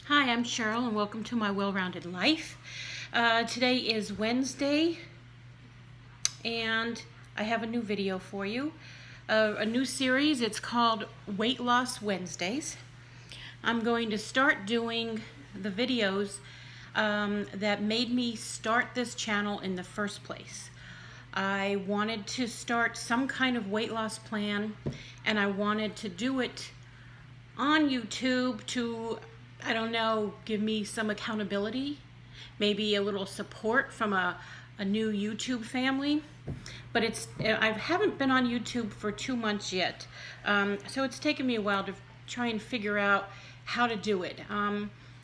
Hi, I'm Cheryl and welcome to my well-rounded life. Today is Wednesday and I have a new video for you. A new series, it's called Weight Loss Wednesdays. I'm going to start doing the videos that made me start this channel in the first place. I wanted to start some kind of weight loss plan and I wanted to do it on YouTube to, I don't know, give me some accountability, maybe a little support from a new YouTube family. But I haven't been on YouTube for 2 months yet, so it's taken me a while to try and figure out how to do it.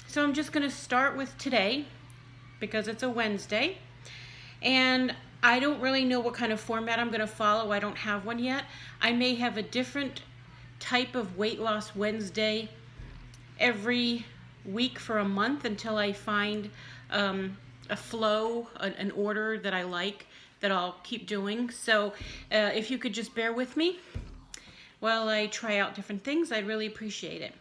So I'm just going to start with today because it's a Wednesday, and I don't really know what kind of format I'm going to follow. I don't have one yet. I may have a different type of Weight Loss Wednesday every week for a month until I find a flow, an order that I like, that I'll keep doing. So if you could just bear with me while I try out different things, I'd really appreciate it.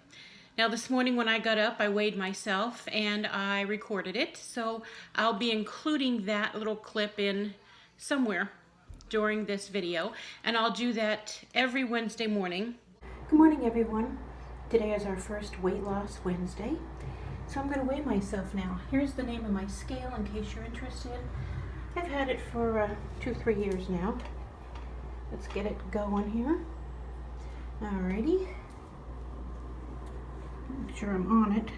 Now this morning when I got up, I weighed myself and I recorded it. So I'll be including that little clip in somewhere during this video, and I'll do that every Wednesday morning. Good morning, everyone. Today is our first Weight Loss Wednesday. So I'm going to weigh myself now. Here's the name of my scale in case you're interested. I've had it for 2-3 years now. Let's get it going here. Alrighty. Make sure I'm on it.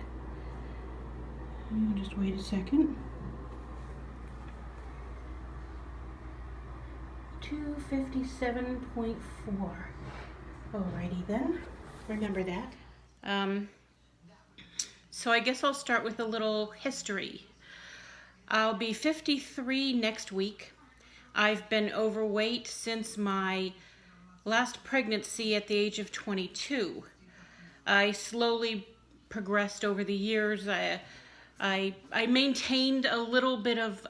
Just wait a second. 257.4. Alrighty then, remember that. So I guess I'll start with a little history. I'll be 53 next week. I've been overweight since my last pregnancy at the age of 22. I slowly progressed over the years. I maintained a little bit of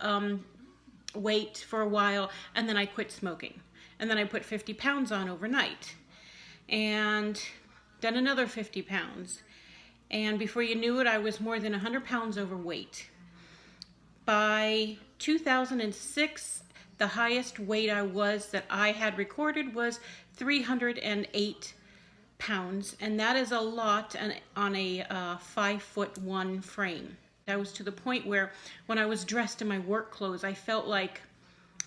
weight for a while, and then I quit smoking. And then I put 50 pounds on overnight. And then another 50 pounds. And before you knew it, I was more than 100 pounds overweight. By 2006, the highest weight that I had recorded was 308 pounds. And that is a lot on a 5'1" frame. I was to the point where when I was dressed in my work clothes, I felt like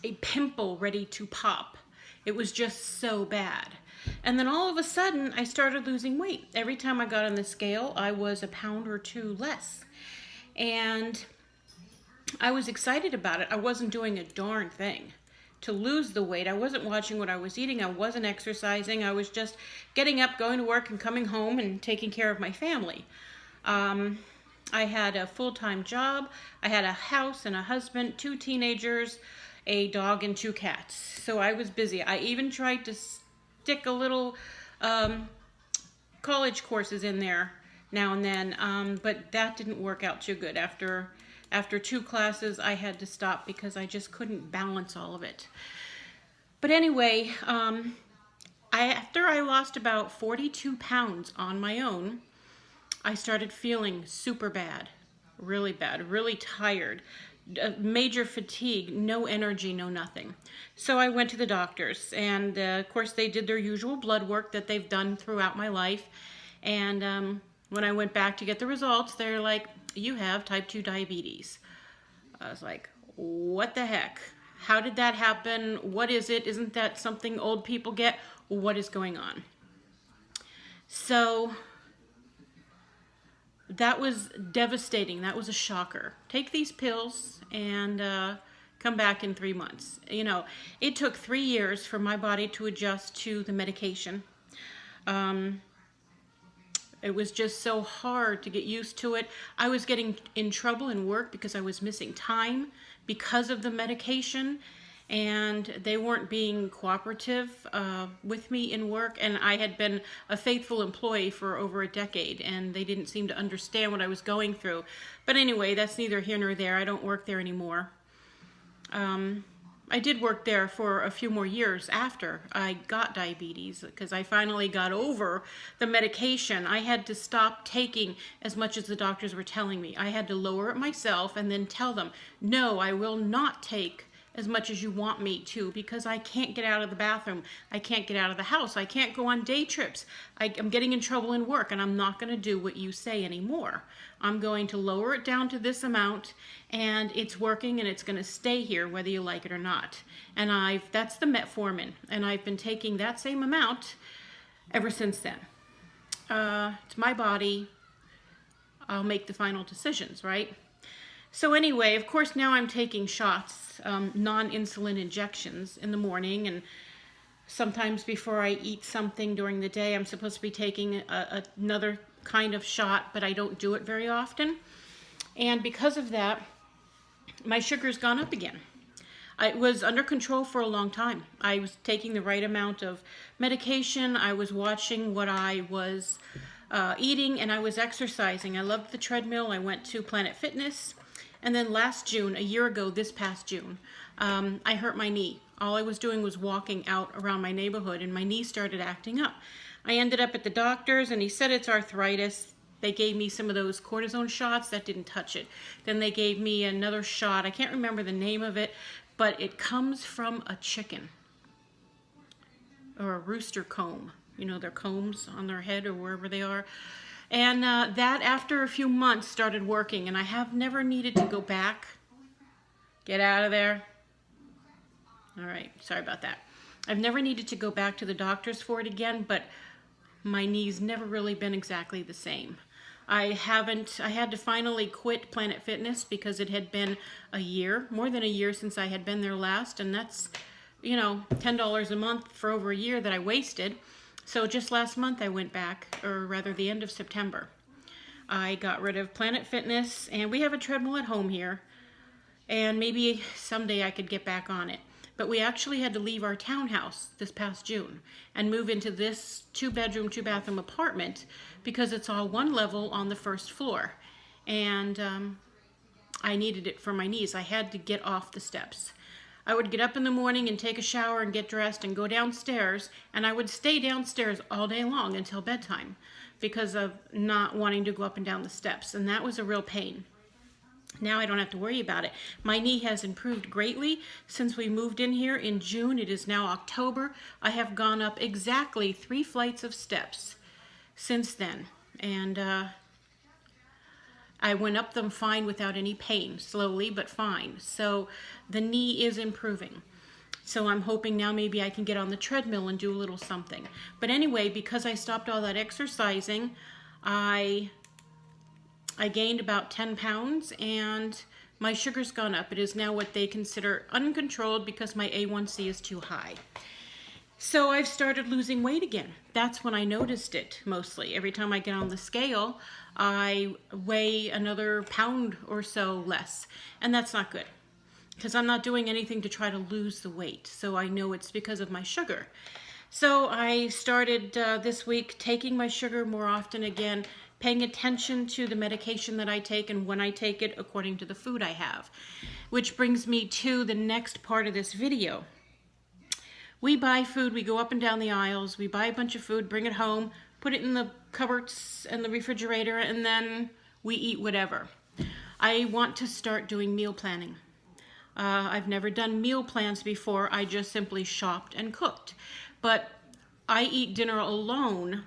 a pimple ready to pop. It was just so bad. And then all of a sudden, I started losing weight. Every time I got on the scale, I was a pound or two less. And I was excited about it. I wasn't doing a darn thing to lose the weight. I wasn't watching what I was eating. I wasn't exercising. I was just getting up, going to work, and coming home and taking care of my family. I had a full-time job. I had a house and a husband, 2 teenagers, a dog, and 2 cats. So I was busy. I even tried to stick a little college courses in there now and then, but that didn't work out too good. After 2 classes, I had to stop because I just couldn't balance all of it. But anyway, after I lost about 42 pounds on my own, I started feeling super bad, really tired, major fatigue, no energy, no nothing. So I went to the doctors, and of course they did their usual blood work that they've done throughout my life. And when I went back to get the results, they're like, you have type 2 diabetes. I was like, what the heck? How did that happen? What is it? Isn't that something old people get? What is going on? So that was devastating. That was a shocker. Take these pills and come back in 3 months. You know, it took 3 years for my body to adjust to the medication. It was just so hard to get used to it. I was getting in trouble in work because I was missing time because of the medication, and they weren't being cooperative with me in work. And I had been a faithful employee for over a decade, and they didn't seem to understand what I was going through. But anyway, that's neither here nor there. I don't work there anymore. I did work there for a few more years after I got diabetes because I finally got over the medication. I had to stop taking as much as the doctors were telling me. I had to lower it myself and then tell them, no, I will not take as much as you want me to because I can't get out of the bathroom. I can't get out of the house. I can't go on day trips. I'm getting in trouble in work and I'm not going to do what you say anymore. I'm going to lower it down to this amount and it's working and it's going to stay here whether you like it or not. And that's the metformin and I've been taking that same amount ever since then. It's my body. I'll make the final decisions, right? So anyway, of course, now I'm taking shots, non-insulin injections in the morning, and sometimes before I eat something during the day, I'm supposed to be taking another kind of shot, but I don't do it very often. And because of that, my sugar's gone up again. I was under control for a long time. I was taking the right amount of medication. I was watching what I was eating, and I was exercising. I loved the treadmill. I went to Planet Fitness. And then last June, a year ago, this past June, I hurt my knee. All I was doing was walking out around my neighborhood and my knee started acting up. I ended up at the doctor's and he said it's arthritis. They gave me some of those cortisone shots that didn't touch it. Then they gave me another shot. I can't remember the name of it, but it comes from a chicken or a rooster comb. You know, their combs on their head or wherever they are. And that, after a few months, started working, and I have never needed to go back. Get out of there. All right, sorry about that. I've never needed to go back to the doctors for it again, but my knee's never really been exactly the same. I had to finally quit Planet Fitness because it had been a year, more than a year since I had been there last, and that's, you know, $10 a month for over a year that I wasted. So just last month I went back, or rather the end of September. I got rid of Planet Fitness, and we have a treadmill at home here, and maybe someday I could get back on it. But we actually had to leave our townhouse this past June and move into this 2-bedroom, 2-bathroom apartment because it's all one level on the first floor. And I needed it for my knees. I had to get off the steps. I would get up in the morning and take a shower and get dressed and go downstairs, and I would stay downstairs all day long until bedtime because of not wanting to go up and down the steps, and that was a real pain. Now I don't have to worry about it. My knee has improved greatly since we moved in here in June. It is now October. I have gone up exactly 3 flights of steps since then, and I went up them fine without any pain, slowly but fine. So the knee is improving. So I'm hoping now maybe I can get on the treadmill and do a little something. But anyway, because I stopped all that exercising, I gained about 10 pounds and my sugar's gone up. It is now what they consider uncontrolled because my A1C is too high. So I've started losing weight again. That's when I noticed it mostly. Every time I get on the scale, I weigh another pound or so less. And that's not good because I'm not doing anything to try to lose the weight. So I know it's because of my sugar. So I started this week taking my sugar more often again, paying attention to the medication that I take and when I take it according to the food I have. Which brings me to the next part of this video. We buy food, we go up and down the aisles, we buy a bunch of food, bring it home, put it in the cupboards and the refrigerator, and then we eat whatever. I want to start doing meal planning. I've never done meal plans before. I just simply shopped and cooked. But I eat dinner alone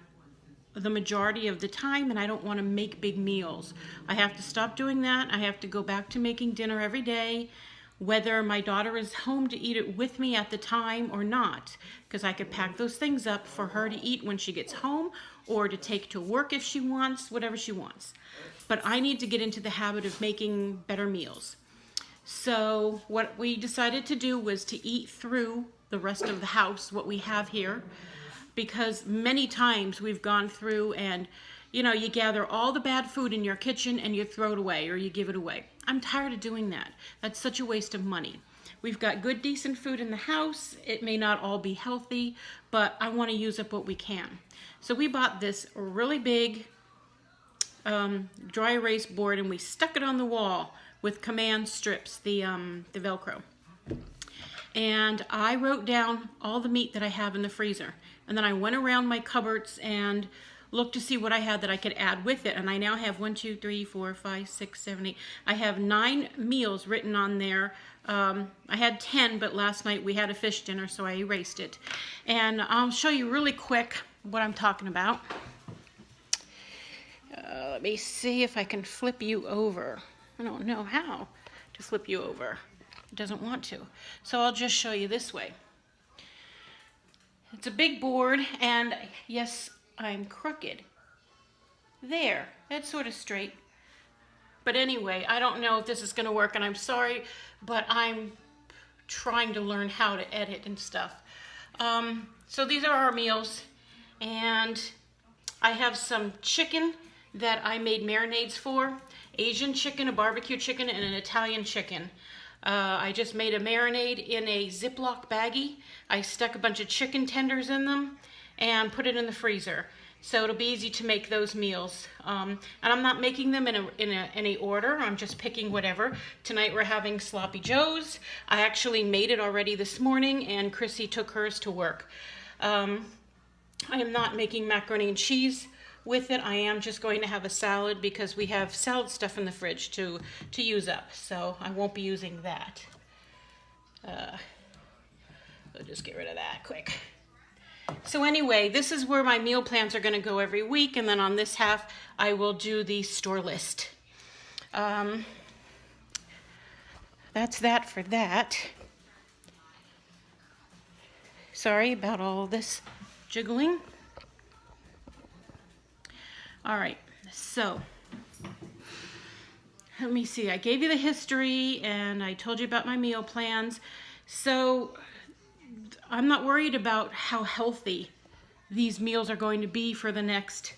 the majority of the time, and I don't want to make big meals. I have to stop doing that. I have to go back to making dinner every day, whether my daughter is home to eat it with me at the time or not, because I could pack those things up for her to eat when she gets home or to take to work if she wants, whatever she wants. But I need to get into the habit of making better meals. So what we decided to do was to eat through the rest of the house, what we have here, because many times we've gone through and, you know, you gather all the bad food in your kitchen and you throw it away or you give it away. I'm tired of doing that. That's such a waste of money. We've got good, decent food in the house. It may not all be healthy, but I want to use up what we can. So we bought this really big dry erase board and we stuck it on the wall with command strips, the Velcro. and I wrote down all the meat that I have in the freezer. And then I went around my cupboards and looked to see what I had that I could add with it. And I now have 1, 2, 3, 4, 5, 6, 7, 8. I have 9 meals written on there. I had 10, but last night we had a fish dinner, so I erased it. And I'll show you really quick what I'm talking about. Let me see if I can flip you over. I don't know how to flip you over. It doesn't want to. So I'll just show you this way. It's a big board, and yes, I'm crooked. There, that's sort of straight. But anyway, I don't know if this is going to work, and I'm sorry, but I'm trying to learn how to edit and stuff. So these are our meals, and I have some chicken that I made marinades for. Asian chicken, a barbecue chicken, and an Italian chicken. I just made a marinade in a Ziploc baggie. I stuck a bunch of chicken tenders in them and put it in the freezer. So it'll be easy to make those meals. And I'm not making them in any order. I'm just picking whatever. Tonight we're having Sloppy Joe's. I actually made it already this morning, and Chrissy took hers to work. I am not making macaroni and cheese with it. I am just going to have a salad because we have salad stuff in the fridge to use up. So I won't be using that. We'll just get rid of that quick. So anyway, this is where my meal plans are going to go every week, and then on this half I will do the store list. That's that for that. Sorry about all this jiggling. All right, so let me see. I gave you the history and I told you about my meal plans. So I'm not worried about how healthy these meals are going to be for the next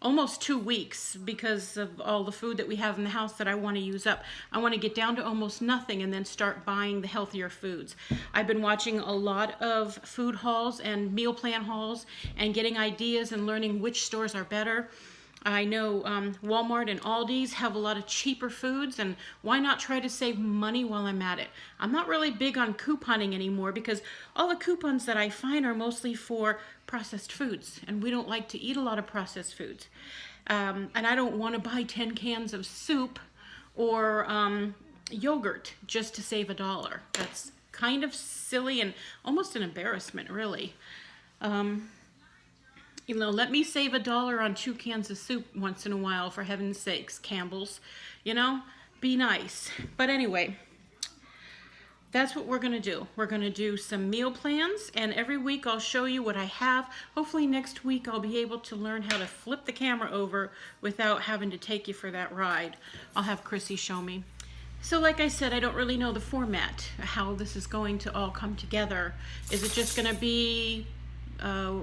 almost 2 weeks because of all the food that we have in the house that I want to use up. I want to get down to almost nothing and then start buying the healthier foods. I've been watching a lot of food hauls and meal plan hauls and getting ideas and learning which stores are better. I know Walmart and Aldi's have a lot of cheaper foods, and why not try to save money while I'm at it? I'm not really big on couponing anymore because all the coupons that I find are mostly for processed foods, and we don't like to eat a lot of processed foods. And I don't want to buy 10 cans of soup or yogurt just to save $1. That's kind of silly and almost an embarrassment, really. You know, let me save $1 on 2 cans of soup once in a while, for heaven's sakes, Campbell's. You know, be nice. But anyway, that's what we're going to do. We're going to do some meal plans, and every week I'll show you what I have. Hopefully next week I'll be able to learn how to flip the camera over without having to take you for that ride. I'll have Chrissy show me. So like I said, I don't really know the format, how this is going to all come together. Is it just going to be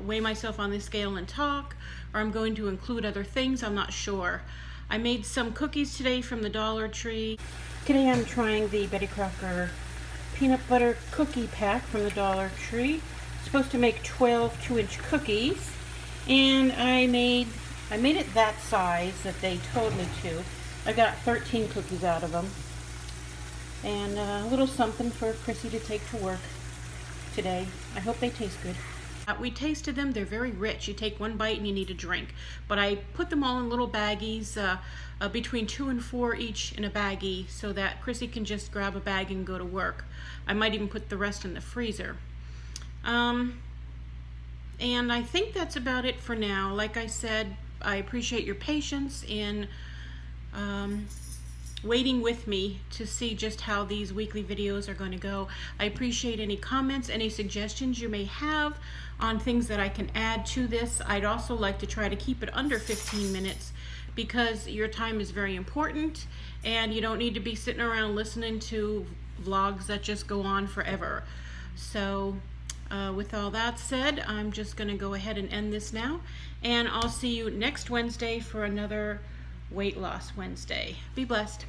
weigh myself on the scale and talk, or I'm going to include other things? I'm not sure. I made some cookies today from the Dollar Tree. Today I'm trying the Betty Crocker peanut butter cookie pack from the Dollar Tree. It's supposed to make 12 2-inch cookies, and I made it that size that they told me to. I got 13 cookies out of them, and a little something for Chrissy to take to work today. I hope they taste good. We tasted them. They're very rich. You take one bite and you need a drink. But I put them all in little baggies, between 2 and 4 each in a baggie, so that Chrissy can just grab a bag and go to work. I might even put the rest in the freezer. And I think that's about it for now. Like I said, I appreciate your patience in waiting with me to see just how these weekly videos are going to go. I appreciate any comments, any suggestions you may have on things that I can add to this. I'd also like to try to keep it under 15 minutes because your time is very important, and you don't need to be sitting around listening to vlogs that just go on forever. So with all that said, I'm just going to go ahead and end this now, and I'll see you next Wednesday for another Weight Loss Wednesday. Be blessed.